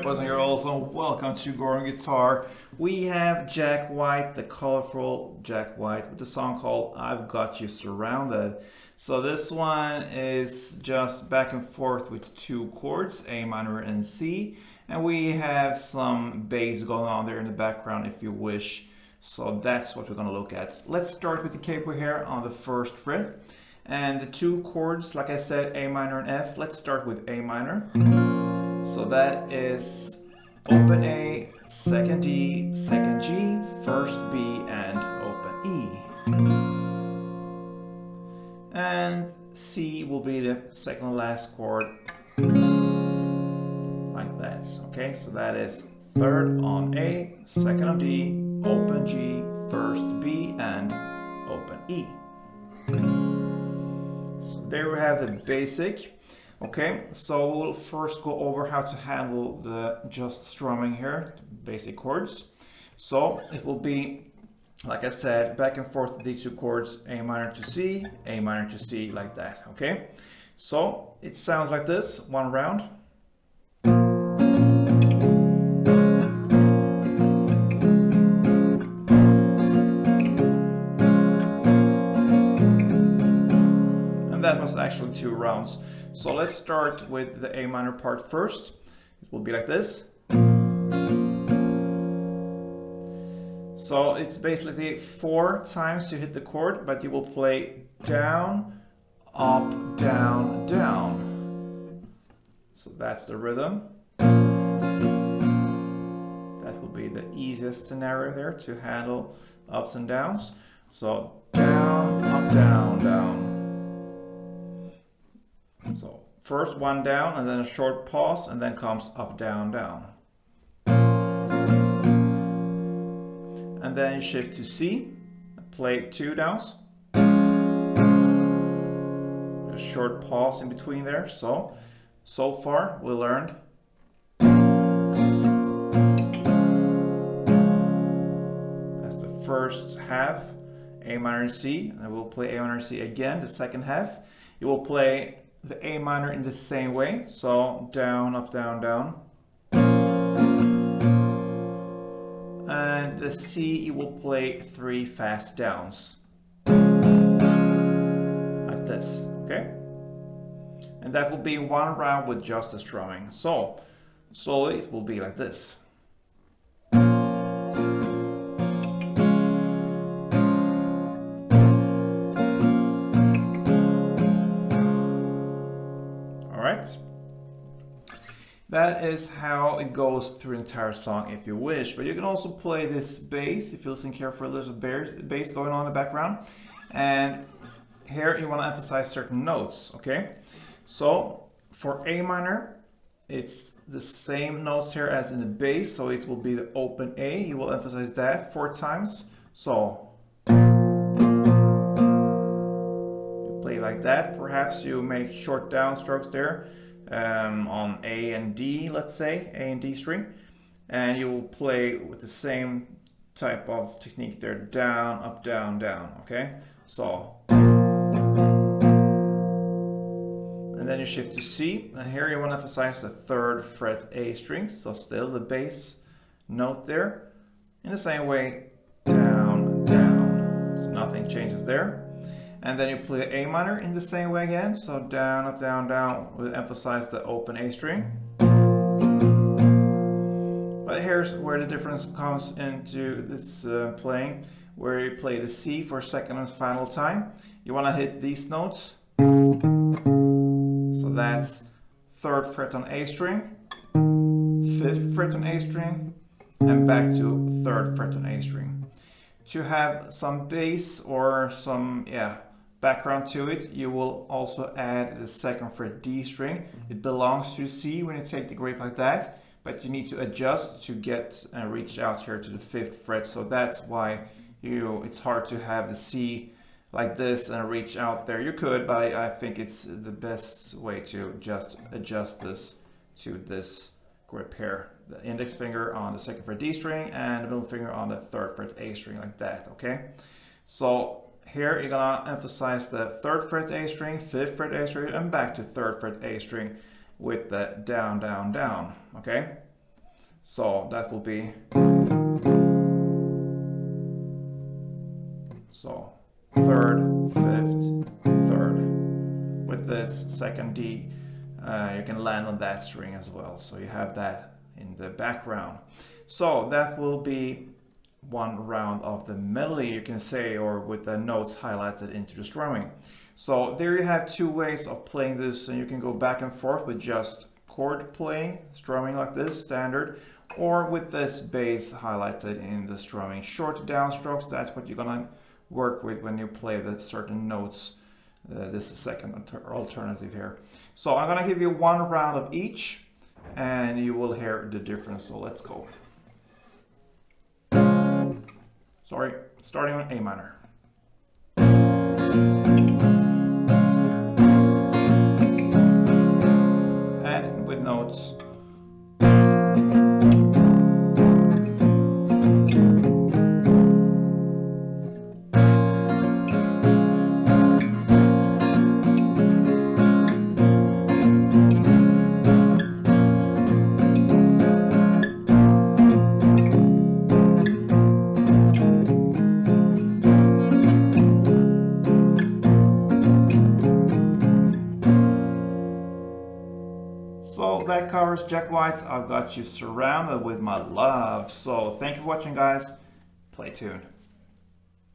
boys and girls, and welcome to Gordon Guitar. We have Jack White, the colorful Jack White, with the song called I've Got You Surrounded. So this one is just back and forth with two chords, A minor and C, and we have some bass going on there in the background if you wish. So that's what we're going to look at. Let's start with the capo here on the first fret. And the two chords, like I said, A minor and F. Let's start with A minor. So that is open A, second D, second G, first B, and open E. And C will be the second and last chord, like that. Okay, so that is third on A, second on D, open G, first B, and open E. So there we have the basic. Okay, so we'll first go over how to handle the just strumming here, basic chords. So it will be, like I said, back and forth these two chords, A minor to C, A minor to C, like that. Okay, so it sounds like this, one round. That was actually two rounds. So let's start with the A minor part first. It will be like this. So it's basically 4 times you hit the chord, but you will play down, up, down, down. So that's the rhythm. That will be the easiest scenario there to handle ups and downs. So down, up, down, down. So first one down and then a short pause and then comes up, down, down. And then you shift to C, play 2 downs. A short pause in between there. So far we learned that's the first half, A minor and C, and we'll play A minor and C again, the second half. You will play the A minor in the same way, so down, up, down, down. And the C, you will play 3 fast downs. Like this, okay? And that will be one round with just the strumming. So, slowly it will be like this. That is how it goes through the entire song if you wish, but you can also play this bass if you listen carefully. There's a bass going on in the background, and here you want to emphasize certain notes. Okay, so for A minor it's the same notes here as in the bass, so it will be the open A. You will emphasize that 4 times. So you play like that. Perhaps you make short downstrokes there. On A and D, let's say, A and D string, and you will play with the same type of technique there, down, up, down, down, okay? So, and then you shift to C, and here you want to emphasize the 3rd fret A string, so still the bass note there, in the same way, down, down, so nothing changes there. And then you play A minor in the same way again, so down, up, down, down, we'll emphasize the open A string. But here's where the difference comes into this playing, where you play the C for a second and final time. You want to hit these notes. So that's 3rd fret on A string, 5th fret on A string, and back to 3rd fret on A string. To have some bass or some, background to it, you will also add the 2nd fret D string. It belongs to C when you take the grip like that, but you need to adjust to get and reach out here to the 5th fret. So that's why it's hard to have the C like this and reach out there. You could, but I think it's the best way to just adjust this to this grip here. The index finger on the 2nd fret D string and the middle finger on the 3rd fret A string, like that, okay? So here you're gonna emphasize the 3rd fret A string, 5th fret A string, and back to 3rd fret A string with the down, down, down, okay? So that will be, so third, fifth, third. With this second D, you can land on that string as well. So you have that in the background. So that will be one round of the melody, you can say, or with the notes highlighted into the strumming. So there you have two ways of playing this, and you can go back and forth with just chord playing, strumming like this, standard, or with this bass highlighted in the strumming. Short downstrokes, that's what you're gonna work with when you play the certain notes. This is the second alternative here. So I'm gonna give you one round of each, and you will hear the difference. So let's go. Sorry, starting on A minor. And with notes. So that covers Jack White's I've Got You Surrounded with My Love. So thank you for watching, guys. Play tuned.